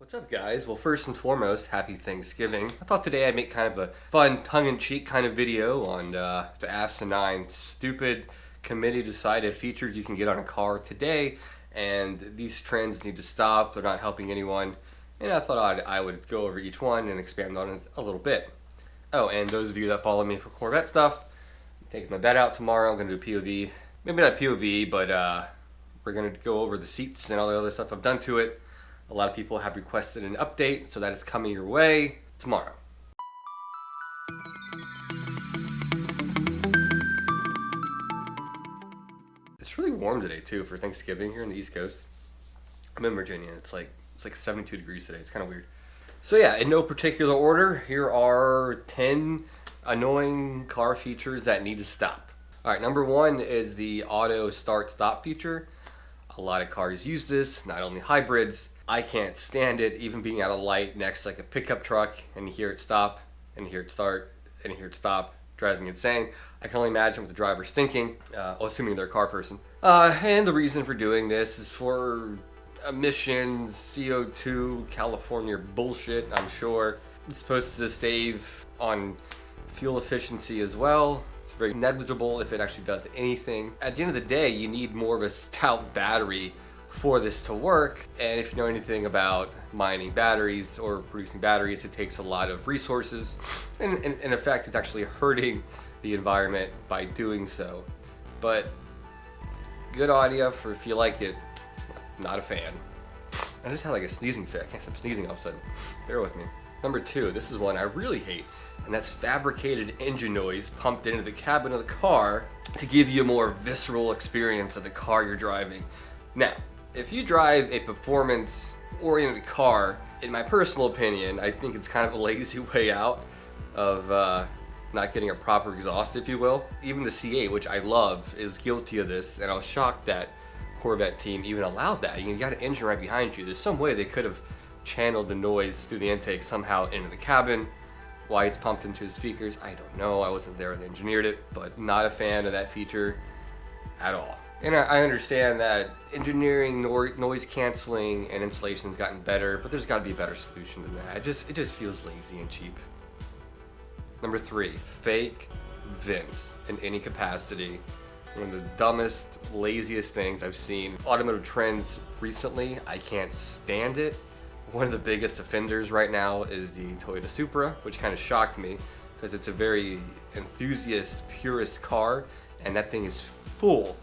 What's up, guys? Well, first and foremost, happy Thanksgiving. I thought today I'd make kind of a fun, tongue-in-cheek kind of video on the asinine, stupid, committee-decided features you can get on a car today, and these trends need to stop. They're not helping anyone, and I thought I would go over each one and expand on it a little bit. Oh, and those of you that follow me for Corvette stuff, I'm taking my bed out tomorrow. I'm going to do a POV. Maybe not POV, but we're going to go over the seats and all the other stuff I've done to it. A lot of people have requested an update, so that is coming your way tomorrow. It's really warm today too for Thanksgiving here in the East Coast. I'm in Virginia. It's like 72 degrees today. It's kind of weird. So yeah, in no particular order, here are 10 annoying car features that need to stop. All right, number one is the auto start stop feature. A lot of cars use this, not only hybrids. I can't stand it, even being at a light next to like a pickup truck and you hear it stop and you hear it start and you hear it stop. Drives me insane. I can only imagine what the driver's thinking, assuming they're a car person. And the reason for doing this is for emissions, CO2, California bullshit, I'm sure. It's supposed to save on fuel efficiency as well. It's very negligible if it actually does anything. At the end of the day, you need more of a stout battery for this to work, and if you know anything about mining batteries or producing batteries, it takes a lot of resources, and in effect it's actually hurting the environment by doing so. But good audio for if you like it. Not a fan. I just had like a sneezing fit. I can't stop sneezing all of a sudden. Bear with me. Number two, this is one I really hate, and that's fabricated engine noise pumped into the cabin of the car to give you a more visceral experience of the car you're driving. Now, if you drive a performance-oriented car, in my personal opinion, I think it's kind of a lazy way out of not getting a proper exhaust, if you will. Even the C8, which I love, is guilty of this, and I was shocked that Corvette team even allowed that. You got an engine right behind you. There's some way they could have channeled the noise through the intake somehow into the cabin. Why it's pumped into the speakers, I don't know. I wasn't there when they engineered it, but not a fan of that feature at all. And I understand that engineering, noise canceling, and insulation has gotten better, but there's got to be a better solution than that. It just feels lazy and cheap. Number three, fake vents in any capacity. One of the dumbest, laziest things I've seen. Automotive trends recently, I can't stand it. One of the biggest offenders right now is the Toyota Supra, which kind of shocked me because it's a very enthusiast, purist car, and that thing is full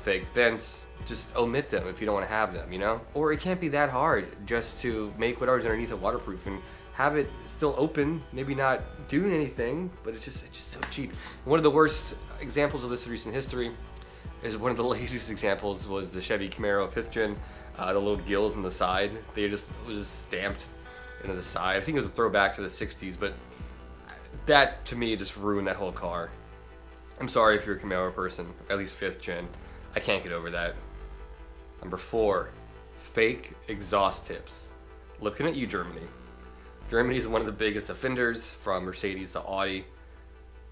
fake vents. Just omit them if you don't want to have them, you know? Or it can't be that hard just to make whatever's underneath it waterproof and have it still open, maybe not doing anything, but it's just so cheap. One of the worst examples of this in recent history is one of the laziest examples was the Chevy Camaro 5th gen, the little gills on the side. It was just stamped into the side. I think it was a throwback to the 60s, but that to me just ruined that whole car. I'm sorry if you're a Camaro person, at least 5th gen. I can't get over that. Number four, fake exhaust tips. Looking at you, Germany. Germany is one of the biggest offenders, from Mercedes to Audi.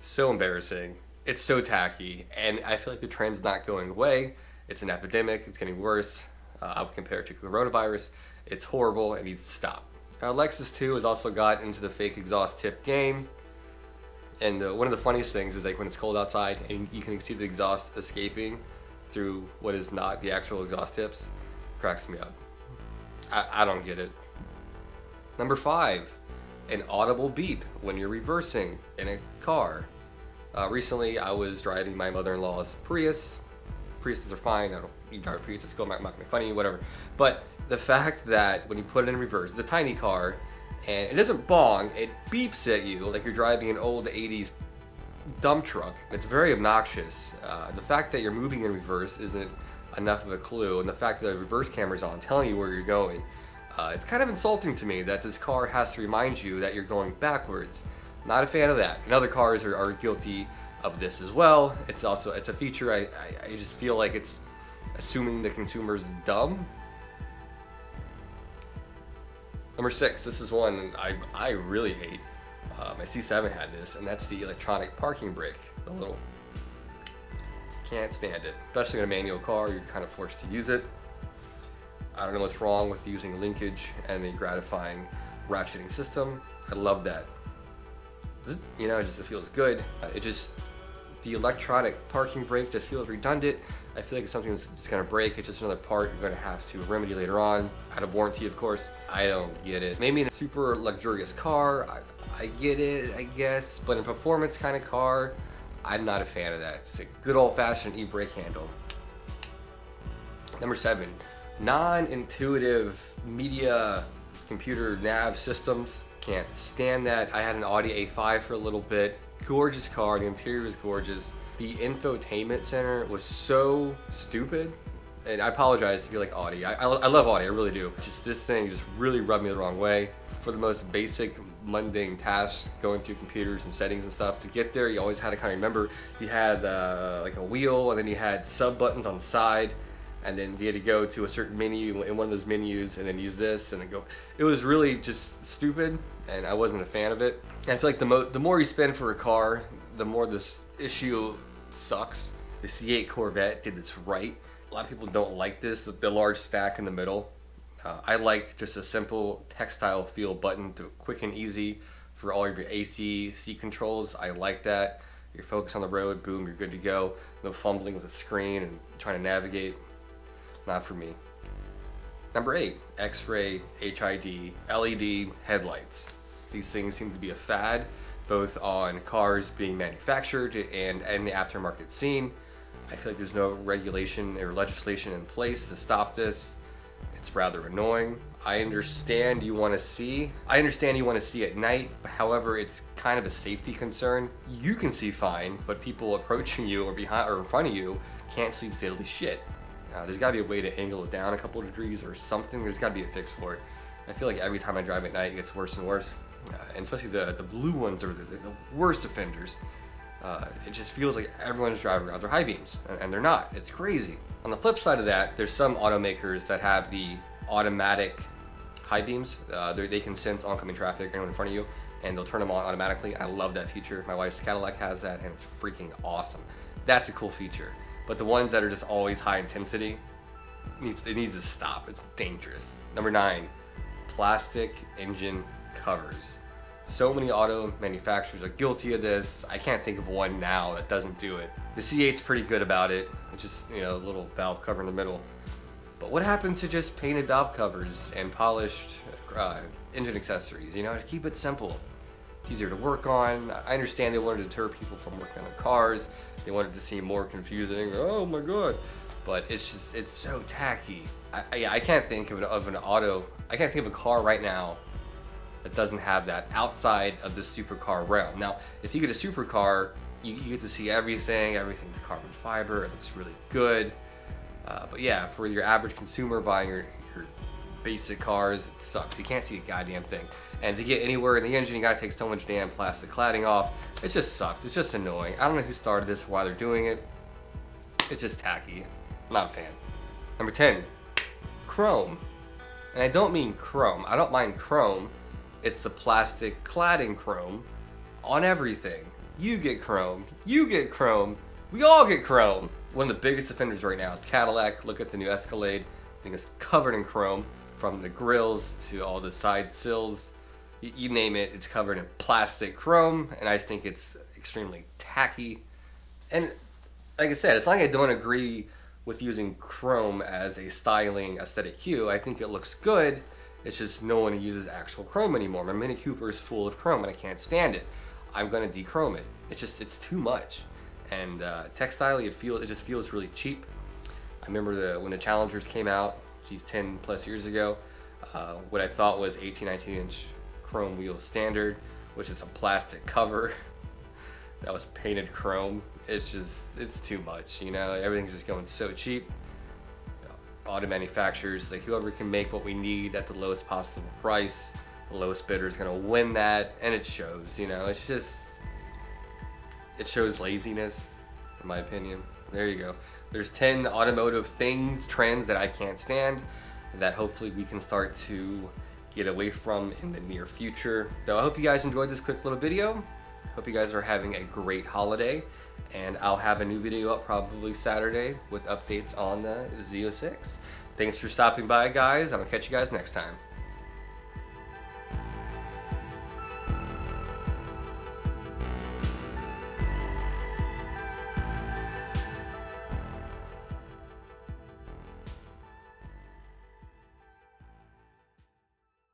So embarrassing. It's so tacky, and I feel like the trend's not going away. It's an epidemic, it's getting worse. I would compare it to coronavirus. It's horrible, it needs to stop. Lexus too has also got into the fake exhaust tip game. And one of the funniest things is like when it's cold outside and you can see the exhaust escaping through what is not the actual exhaust tips, cracks me up. I don't get it. Number five, an audible beep when you're reversing in a car. Recently I was driving my mother-in-law's Prius. Priuses are fine. You drive a Prius, it's cool, I'm not gonna make fun of you, whatever. But the fact that when you put it in reverse, it's a tiny car, and it doesn't bong, it beeps at you like you're driving an old 80s dump truck. It's very obnoxious. The fact that you're moving in reverse isn't enough of a clue, and the fact that the reverse camera's on telling you where you're going, it's kind of insulting to me that this car has to remind you that you're going backwards. Not a fan of that. And other cars are guilty of this as well. It's a feature I just feel like it's assuming the consumer's dumb. Number six, this is one I really hate. My C7 had this, and that's the electronic parking brake. The little, can't stand it. Especially in a manual car, you're kind of forced to use it. I don't know what's wrong with using linkage and a gratifying ratcheting system. I love that. You know, it feels good. The electronic parking brake just feels redundant. I feel like it's something that's just gonna break. It's just another part you're gonna have to remedy later on, out of warranty, of course. I don't get it. Maybe in a super luxurious car, I get it, I guess, but in a performance kind of car, I'm not a fan of that. Just a good old-fashioned e-brake handle. Number 7, non-intuitive media computer nav systems. Can't stand that. I had an Audi A5 for a little bit. Gorgeous car, the interior was gorgeous. The infotainment center was so stupid. And I apologize if you like Audi. I love Audi, I really do. Just this thing just really rubbed me the wrong way. For the most basic, mundane tasks, going through computers and settings and stuff, to get there, you always had to kind of remember, you had like a wheel, and then you had sub buttons on the side, and then you had to go to a certain menu in one of those menus, and then use this, and then go. It was really just stupid, and I wasn't a fan of it. And I feel like the more you spend for a car, the more this issue sucks. The C8 Corvette did this right. A lot of people don't like this, the large stack in the middle. I like just a simple textile feel button, to quick and easy for all of your AC, seat controls. I like that. You're focused on the road, boom, you're good to go. No fumbling with the screen and trying to navigate. Not for me. Number 8, X-ray, HID, LED headlights. These things seem to be a fad, both on cars being manufactured and in the aftermarket scene. I feel like there's no regulation or legislation in place to stop this. It's rather annoying. I understand you want to see at night, but however, it's kind of a safety concern. You can see fine, but people approaching you or behind or in front of you can't see diddly shit. There's got to be a way to angle it down a couple of degrees or something. There's got to be a fix for it. I feel like every time I drive at night, it gets worse and worse. And especially the blue ones are the worst offenders. It just feels like everyone's driving around their high beams, and they're not. It's crazy. On the flip side of that, there's some automakers that have the automatic high beams. They can sense oncoming traffic, anyone in front of you, and they'll turn them on automatically. I love that feature. My wife's Cadillac has that, and it's freaking awesome. That's a cool feature. But the ones that are just always high intensity, it needs to stop. It's dangerous. Number 9, plastic engine covers. So many auto manufacturers are guilty of this. I can't think of one now that doesn't do it. The C8's pretty good about it. It's just, you know, a little valve cover in the middle. But what happened to just painted valve covers and polished engine accessories? You know, just keep it simple. It's easier to work on. I understand they wanted to deter people from working on their cars. They wanted to seem more confusing. Oh my god. But it's so tacky. I can't think of I can't think of a car right now that doesn't have that outside of the supercar realm. Now, if you get a supercar, you get to see everything. Everything's carbon fiber. It looks really good. But yeah, for your average consumer buying your basic cars, it sucks. You can't see a goddamn thing. And to get anywhere in the engine, you gotta take so much damn plastic cladding off. It just sucks. It's just annoying. I don't know who started this or why they're doing it. It's just tacky. I'm not a fan. Number 10, chrome. And I don't mean chrome. I don't mind chrome. It's the plastic cladding chrome on everything. You get chrome. You get chrome. We all get chrome. One of the biggest offenders right now is Cadillac. Look at the new Escalade. I think it's covered in chrome, from the grills to all the side sills. You name it, it's covered in plastic chrome, and I think it's extremely tacky. And like I said, it's not like I don't agree with using chrome as a styling aesthetic hue. I think it looks good. It's just no one uses actual chrome anymore. My Mini Cooper is full of chrome and I can't stand it. I'm gonna dechrome it. It's too much. And textilely, it just feels really cheap. I remember when the Challengers came out, 10 plus years ago, what I thought was 18, 19 inch chrome wheels standard, which is a plastic cover that was painted chrome. It's too much, you know? Everything's just going so cheap. Auto manufacturers, like whoever can make what we need at the lowest possible price, the lowest bidder is gonna win that, and it shows, you know? It shows laziness, in my opinion. There you go. There's 10 automotive trends that I can't stand, that hopefully we can start to get away from in the near future. So I hope you guys enjoyed this quick little video. Hope you guys are having a great holiday, and I'll have a new video up probably Saturday with updates on the Z06. Thanks for stopping by, guys. I'm gonna catch you guys next time.